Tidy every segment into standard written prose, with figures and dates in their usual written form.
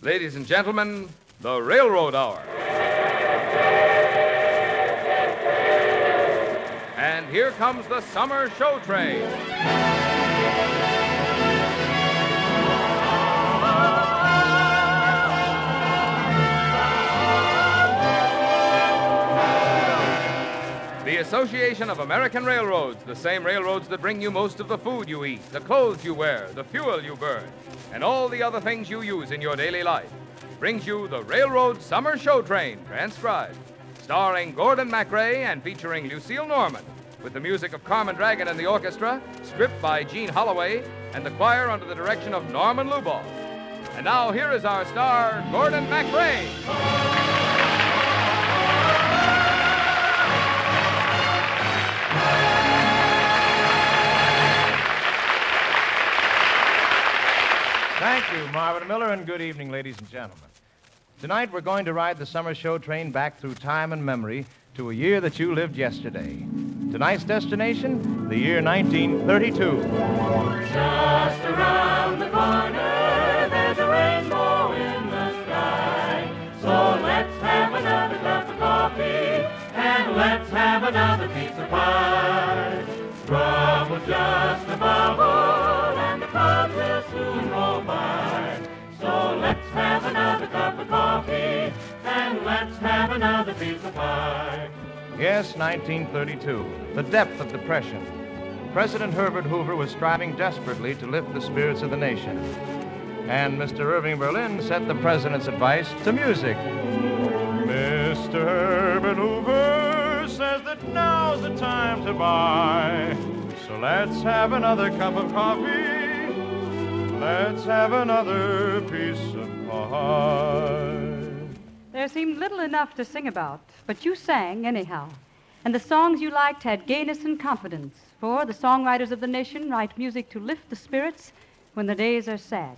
Ladies and gentlemen, the Railroad Hour. And here comes the summer show train. The Association of American Railroads, the same railroads that bring you most of the food you eat, the clothes you wear, the fuel you burn, and all the other things you use in your daily life, brings you the Railroad Summer Show Train, transcribed, starring Gordon MacRae and featuring Lucille Norman, with the music of Carmen Dragon and the orchestra, script by Gene Holloway, and the choir under the direction of Norman Luboff. And now here is our star, Gordon MacRae. Thank you, Marvin Miller, and good evening, ladies and gentlemen. Tonight, we're going to ride the summer show train back through time and memory to a year that you lived yesterday. Tonight's destination, the year 1932. Just around the corner, there's a rainbow in the sky. So let's have another cup of coffee, and let's have another piece of pie. Trouble's just a bubble, and the clouds will soon roll by. So let's have another cup of coffee, and let's have another piece of pie. Yes, 1932, the depth of depression. President Herbert Hoover was striving desperately to lift the spirits of the nation. And Mr. Irving Berlin set the president's advice to music. Mr. Herbert Hoover says that now's the time to buy. So let's have another cup of coffee. Let's have another piece of pie. There seemed little enough to sing about, but you sang anyhow. And the songs you liked had gayness and confidence, for the songwriters of the nation write music to lift the spirits when the days are sad.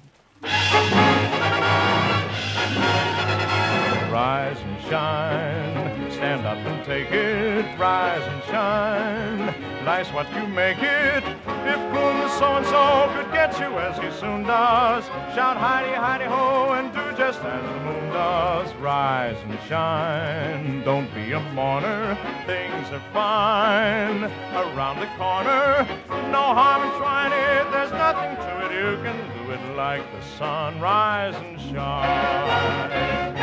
Rise and shine, stand up and take it. Rise and shine, nice what you make it. If gloom so-and-so could get you as he soon does, shout heidi, heidi, ho, and do just as the moon does. Rise and shine, don't be a mourner, things are fine around the corner. No harm in trying it, there's nothing to it. You can do it like the sun. Rise and shine.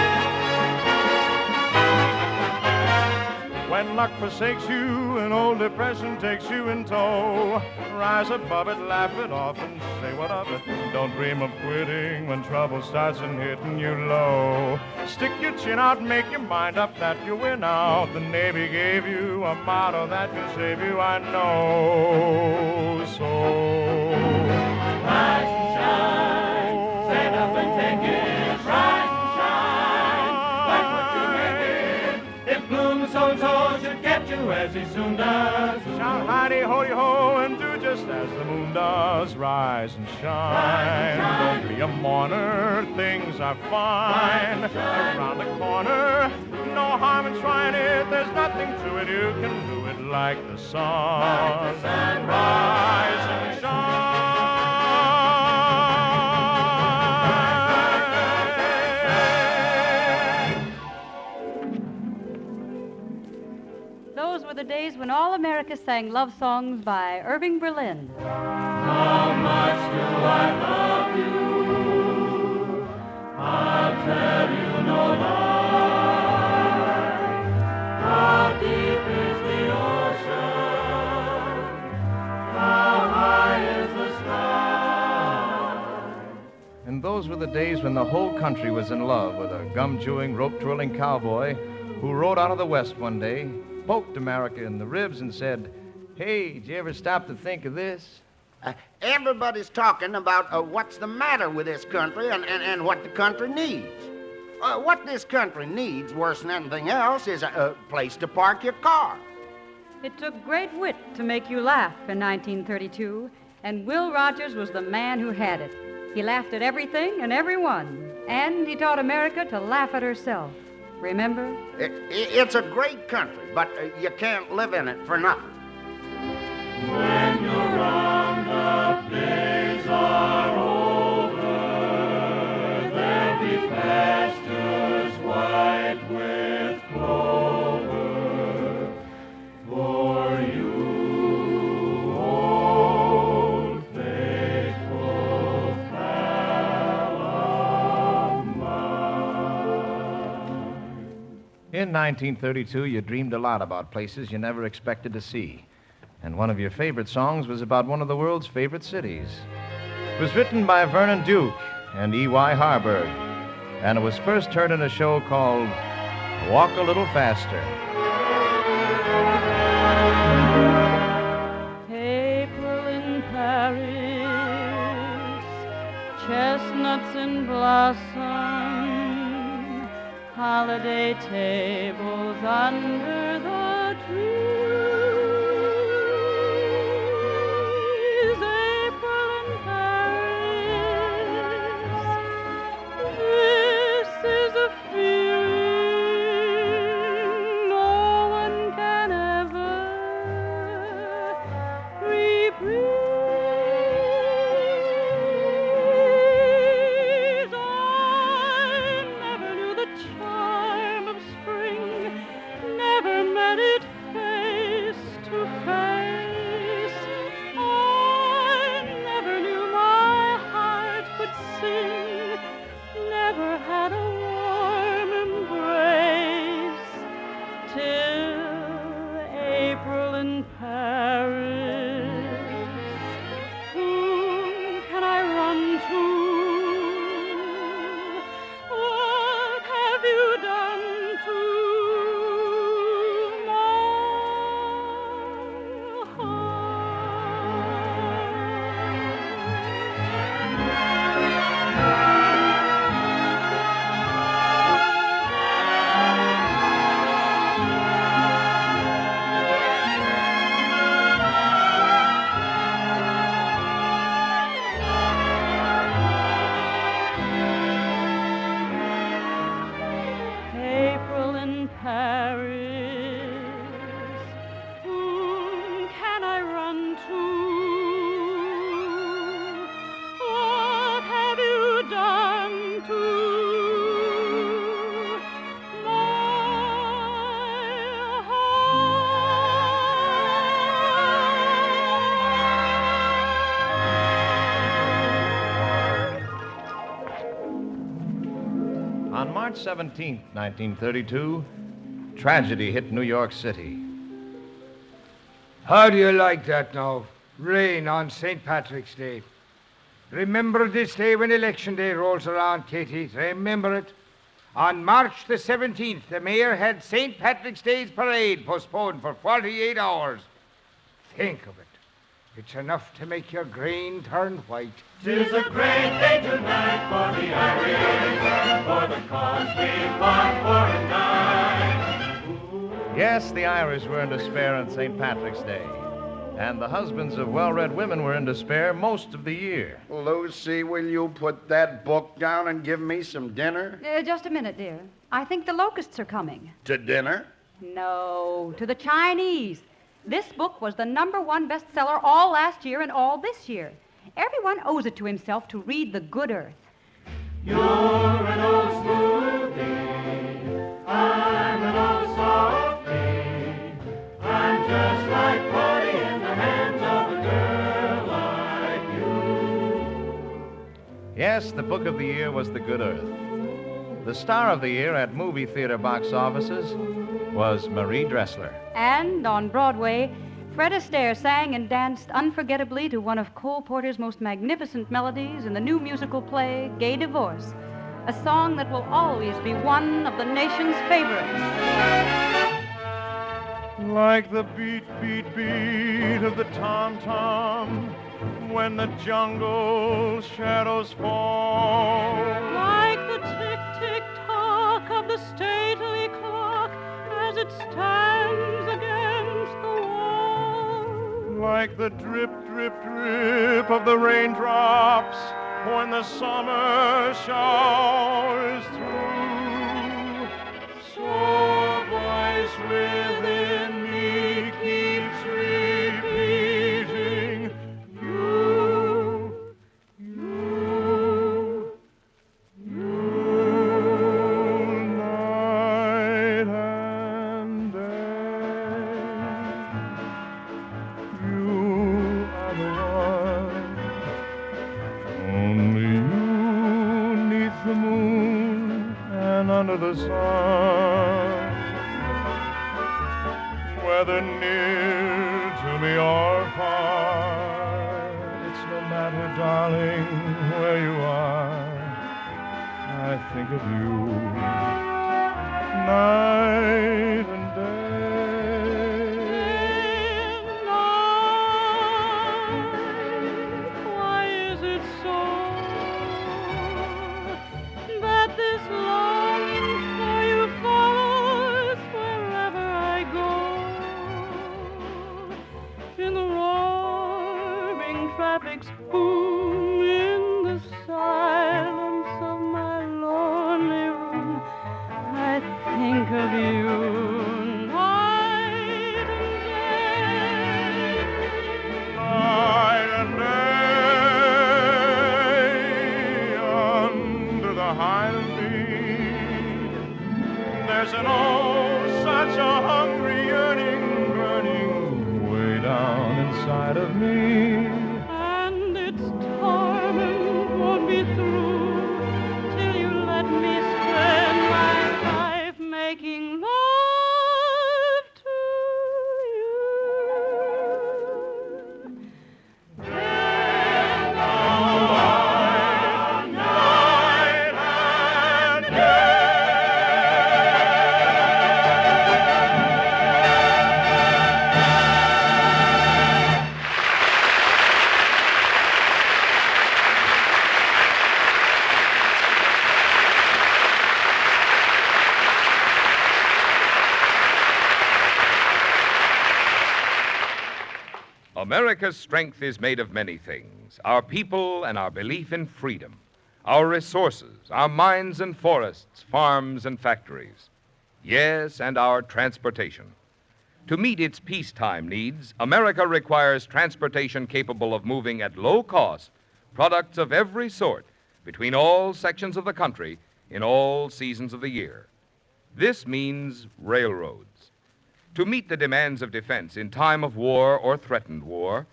When luck forsakes you and old depression takes you in tow, rise above it, laugh it off, and say what of it. Don't dream of quitting when trouble starts and hitting you low. Stick your chin out, make your mind up that you win out. The Navy gave you a motto that can save you, I know. So rise and shine, stand up and take it. Rise and shine, like what you make it. If gloom so-and-so should get you as he soon does, shout heidi, hoity, ho, and do just as the moon does. Rise and shine, don't be a mourner, things are fine around the corner. No harm in trying it, there's nothing to it. You can do it like the sun. like the sun. Rise and shine. Those were the days when all America sang love songs by Irving Berlin. How much do I love you? I'll tell you no lie. How deep is the ocean? How high is the sky? And those were the days when the whole country was in love with a gum-chewing, rope-twirling cowboy who rode out of the West one day, poked America in the ribs and said, "Hey, did you ever stop to think of this?" Everybody's talking about what's the matter with this country and what the country needs. What this country needs, worse than anything else, is a place to park your car. It took great wit to make you laugh in 1932, and Will Rogers was the man who had it. He laughed at everything and everyone, and he taught America to laugh at herself. Remember? It's a great country, but you can't live in it for nothing. When your roundup days are over, there'll be In 1932, you dreamed a lot about places you never expected to see. And one of your favorite songs was about one of the world's favorite cities. It was written by Vernon Duke and E.Y. Harburg, and it was first heard in a show called Walk a Little Faster. April in Paris, chestnuts in blossom, holiday tables under the trees. April in Paris, this is a feeling no one can ever reprise. I never knew the charm of spring, never met it face to face. I never knew my heart could sing, never had a warm embrace, till April in Paris. Whom can I run to? What have you done to my April in Paris, whom can I run to? What have you done to On March 17, 1932, tragedy hit New York City. How do you like that now? Rain on St. Patrick's Day. Remember this day when Election Day rolls around, Katie. Remember it. On March the 17th, the mayor had St. Patrick's Day's parade postponed for 48 hours. Think of it. It's enough to make your grain turn white. 'Tis a great day tonight for the Irish, for the cause we fought for tonight. Yes, the Irish were in despair on St. Patrick's Day. And the husbands of well-read women were in despair most of the year. Lucy, will you put that book down and give me some dinner? Just a minute, dear. I think the locusts are coming. To dinner? No, to the Chinese. This book was the #1 bestseller all last year and all this year. Everyone owes it to himself to read The Good Earth. You're an old smoothie, I'm an old softie. I'm just like Porty in the hands of a girl like you. Yes, the book of the year was The Good Earth. The star of the year at movie theater box offices was Marie Dressler. And on Broadway, Fred Astaire sang and danced unforgettably to one of Cole Porter's most magnificent melodies in the new musical play, Gay Divorce, a song that will always be one of the nation's favorites. Like the beat, beat, beat of the tom-tom when the jungle shadows fall. like the tick-tick-tock of the stately clock as it stands against the wall. Like the drip, drip, drip of the raindrops when the summer showers through. So a voice within me keeps repeating, you, night and day. You are the one, only you, 'neath the moon and under the sun. whether near to me or far. It's no matter, darling, where you are. I think of you night and day. Why is it so that this longing for you follows wherever I go? In the roaring traffic's boom, in the silence of my lonely room, I think of you night and day. Night and day, under the Highland beam, there's an such a hungry yearning burning way down inside of me. And its torment won't be through till you let me spend my life making love to you. And on night and America's strength is made of many things: our people and our belief in freedom, our resources, our mines and forests, farms and factories. Yes, and our transportation. To meet its peacetime needs, America requires transportation capable of moving at low cost products of every sort between all sections of the country in all seasons of the year. This means railroads. To meet the demands of defense in time of war or threatened war,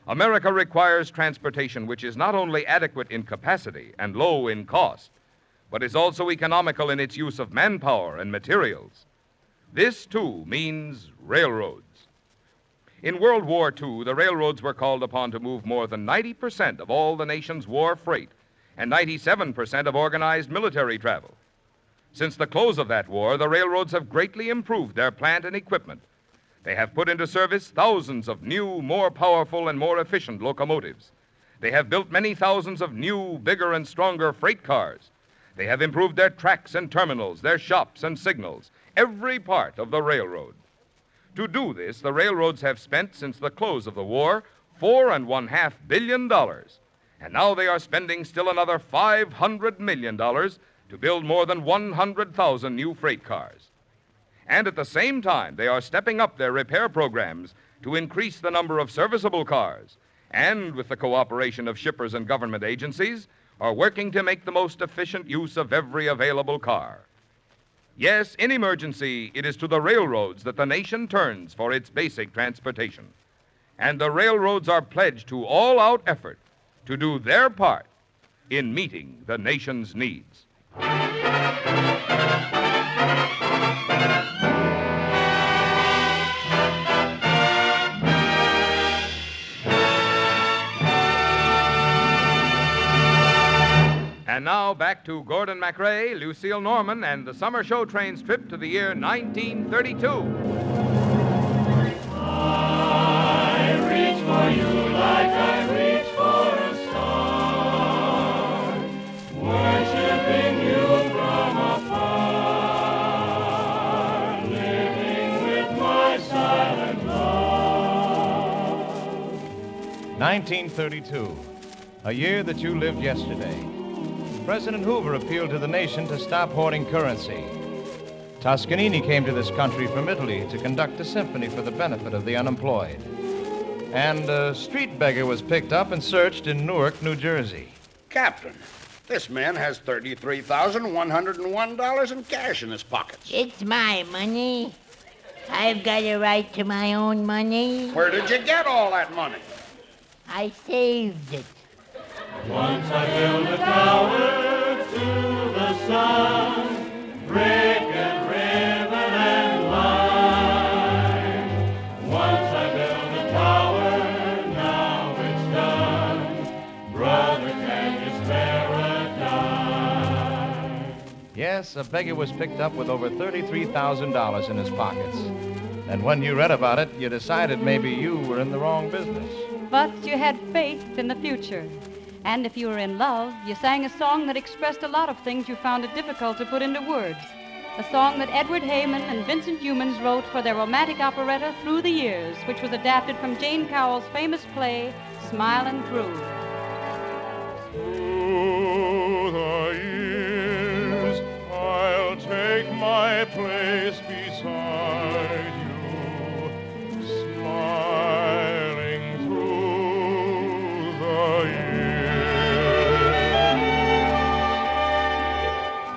America requires transportation which is not only adequate in capacity and low in cost, but is also economical in its use of manpower and materials. This, too, means railroads. In World War II, the railroads were called upon to move more than 90% of all the nation's war freight and 97% of organized military travel. Since the close of that war, the railroads have greatly improved their plant and equipment. They have put into service thousands of new, more powerful, and more efficient locomotives. They have built many thousands of new, bigger, and stronger freight cars. They have improved their tracks and terminals, their shops and signals, every part of the railroad. To do this, the railroads have spent, since the close of the war, $4.5 billion. And now they are spending still another $500 million to build more than 100,000 new freight cars. And at the same time, they are stepping up their repair programs to increase the number of serviceable cars, and with the cooperation of shippers and government agencies, are working to make the most efficient use of every available car. Yes, in emergency, it is to the railroads that the nation turns for its basic transportation. And the railroads are pledged to all-out effort to do their part in meeting the nation's needs. And now back to Gordon MacRae, Lucille Norman, and the Summer Show Train's trip to the year 1932. I reach for you like I reach for a star, worshiping you from afar, living with my silent love. 1932, a year that you lived yesterday. President Hoover appealed to the nation to stop hoarding currency. Toscanini came to this country from Italy to conduct a symphony for the benefit of the unemployed. And a street beggar was picked up and searched in Newark, New Jersey. Captain, this man has $33,101 in cash in his pockets. It's my money. I've got a right to my own money. Where did you get all that money? I saved it. Once I built a tower to the sun, brick and ribbon and lime. Yes, a beggar was picked up with over $33,000 in his pockets. And when you read about it, you decided maybe you were in the wrong business. But you had faith in the future. And if you were in love, you sang a song that expressed a lot of things you found it difficult to put into words. A song that Edward Hayman and Vincent Youmans wrote for their romantic operetta Through the Years, which was adapted from Jane Powell's famous play, Smilin' Through. Through the years, I'll take my place beside you, smiling through the years.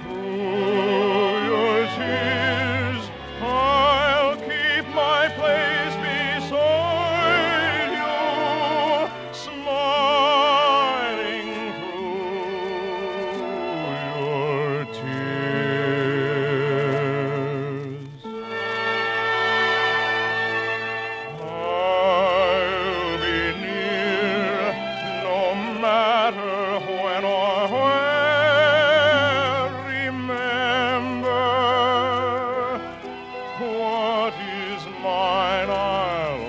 Through your tears, I'll keep my place beside you, smiling your tears. I'll be near no matter when or where. Remember, what is mine I'll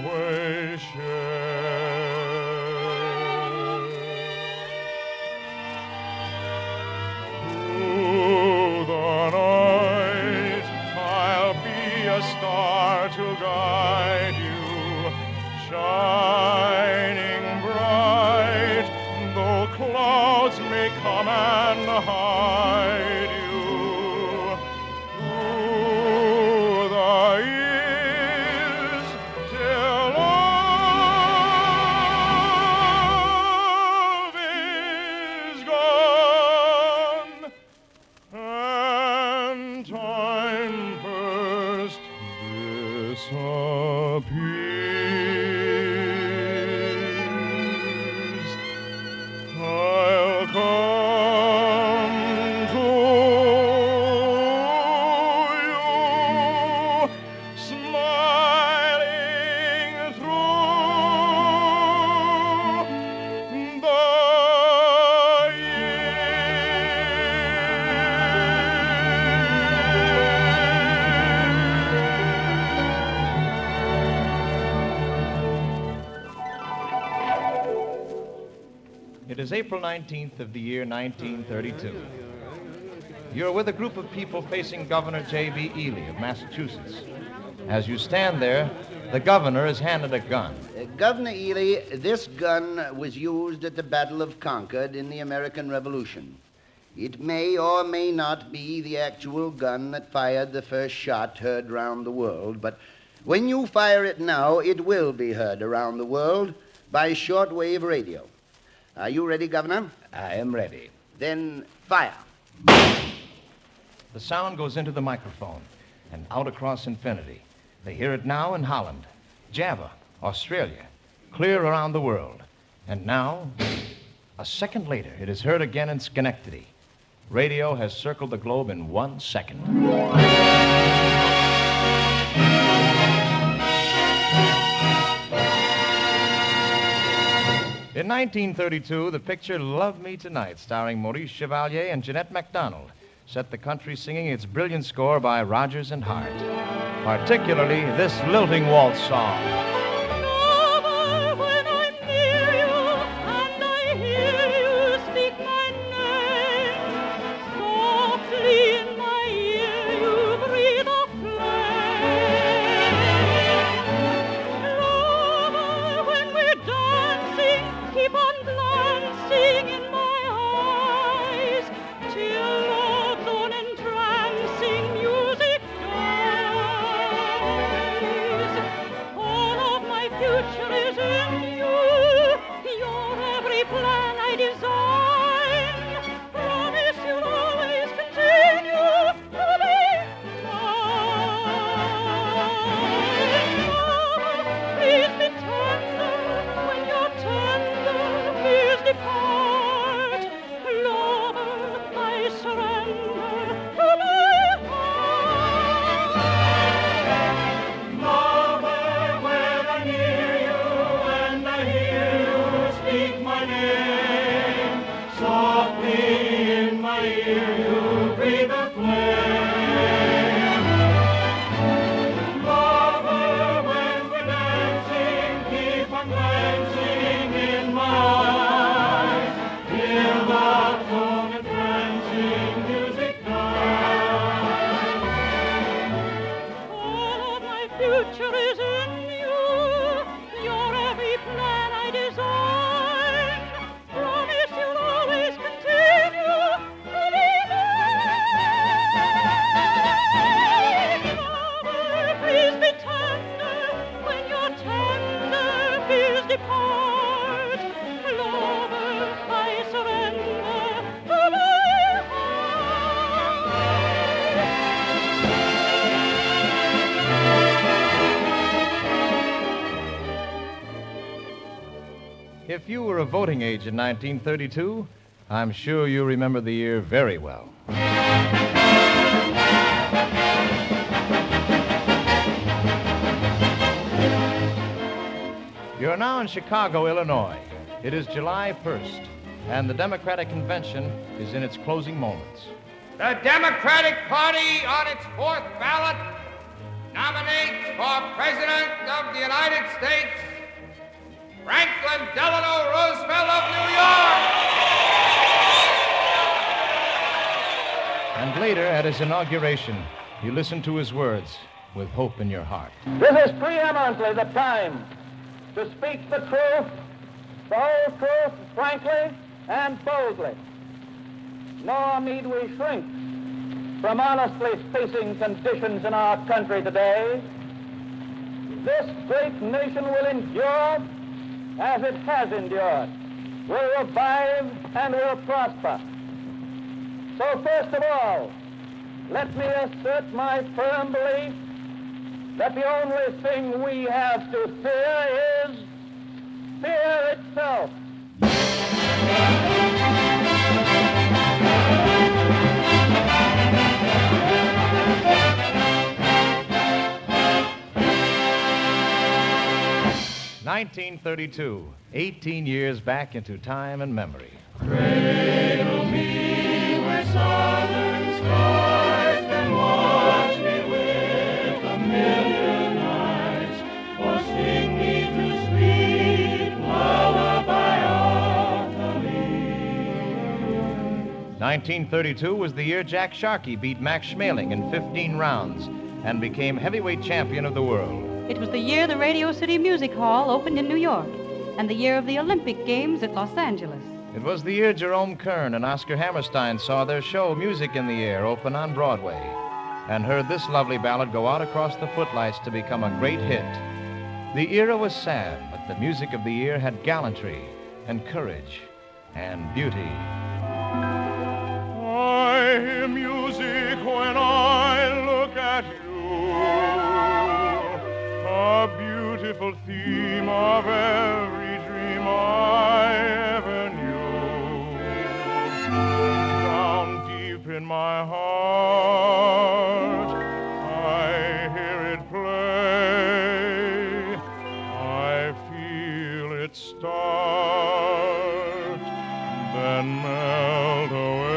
always share. Through the night, I'll be a star to guide you, shining bright, though clouds may come and hide you. Through the years, till love is gone and time first disappears. I'll come to you, smiling through the It is April 19th of the year 1932. You're with a group of people facing Governor J.B. Ely of Massachusetts. As you stand there, the governor is handed a gun. Governor Ely, this gun was used at the Battle of Concord in the American Revolution. It may or may not be the actual gun that fired the first shot heard around the world, but when you fire it now, it will be heard around the world by shortwave radio. Are you ready, Governor? I am ready. Then fire. The sound goes into the microphone and out across infinity. They hear it now in Holland, Java, Australia, clear around the world. And now, a second later, it is heard again in Schenectady. Radio has circled the globe in 1 second. In 1932, the picture Love Me Tonight, starring Maurice Chevalier and Jeanette MacDonald, set the country singing its brilliant score by Rodgers and Hart, particularly this lilting waltz song. When I'm near you and I hear you speak my name, softly in my ear you breathe a flame. Lover, when we're dancing, keep on glancing in my eyes till love's own entrancing music dies. All If you were of voting age in 1932, I'm sure you remember the year very well. You're now in Chicago, Illinois. It is July 1st, and the Democratic Convention is in its closing moments. The Democratic Party, on its fourth ballot, nominates for President of the United States Franklin Delano Roosevelt of New York. And later, at his inauguration, you listen to his words with hope in your heart. This is preeminently the time to speak the truth, the whole truth, frankly and boldly. Nor need we shrink from honestly facing conditions in our country today. This great nation will endure as it has endured, will revive and will prosper. So first of all, let me assert my firm belief that the only thing we have to fear is fear itself. (1932), 18 years back into time and memory. Cradle me where southern skies can watch me with a million eyes, or sing me to sleep, lullaby of the leaves. 1932 was the year Jack Sharkey beat Max Schmeling in 15 rounds and became heavyweight champion of the world. It was the year the Radio City Music Hall opened in New York, and the year of the Olympic Games at Los Angeles. It was the year Jerome Kern and Oscar Hammerstein saw their show Music in the Air open on Broadway and heard this lovely ballad go out across the footlights to become a great hit. The era was sad, but the music of the year had gallantry and courage and beauty. I hear music when I look at you, a beautiful theme of every dream I ever knew. Down deep in my heart, I hear it play. I feel it start, then melt away.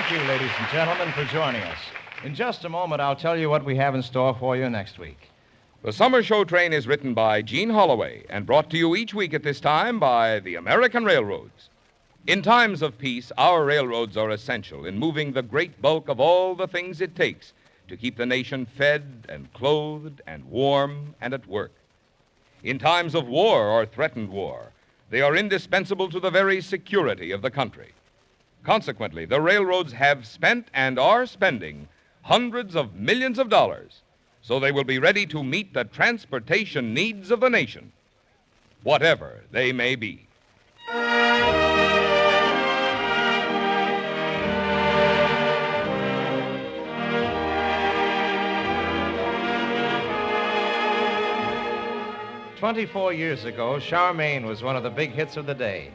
Thank you, ladies and gentlemen, for joining us. In just a moment, I'll tell you what we have in store for you next week. The Summer Show Train is written by Gene Holloway and brought to you each week at this time by the American Railroads. In times of peace, our railroads are essential in moving the great bulk of all the things it takes to keep the nation fed and clothed and warm and at work. In times of war or threatened war, they are indispensable to the very security of the country. Consequently, the railroads have spent and are spending hundreds of millions of dollars, so they will be ready to meet the transportation needs of the nation, whatever they may be. 24 years ago, Charmaine was one of the big hits of the day.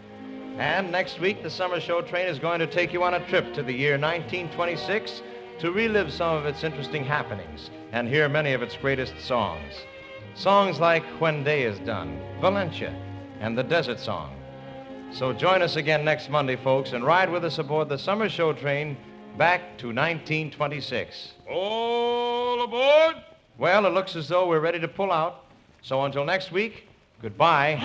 And next week, the Summer Show Train is going to take you on a trip to the year 1926 to relive some of its interesting happenings and hear many of its greatest songs. Songs like When Day Is Done, Valencia, and the Desert Song. So join us again next Monday, folks, and ride with us aboard the Summer Show Train back to 1926. All aboard! Well, it looks as though we're ready to pull out. So until next week, goodbye.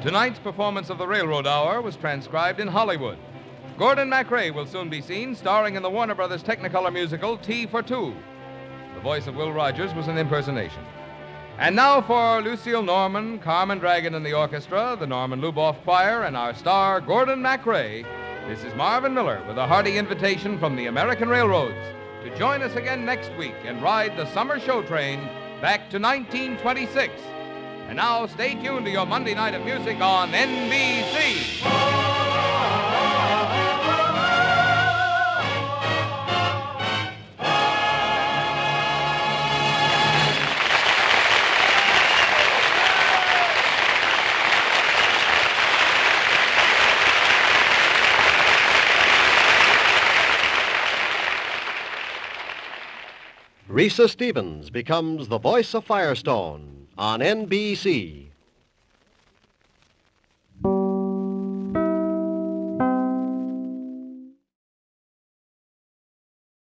Tonight's performance of the Railroad Hour was transcribed in Hollywood. Gordon MacRae will soon be seen starring in the Warner Brothers Technicolor musical Tea for Two. The voice of Will Rogers was an impersonation. And now for Lucille Norman, Carmen Dragon and the orchestra, the Norman Luboff Choir, and our star, Gordon MacRae, this is Marvin Miller with a hearty invitation from the American Railroads to join us again next week and ride the Summer Show Train back to 1926. And now stay tuned to your Monday night of music on NBC. Risa Stevens becomes the voice of Firestone on NBC.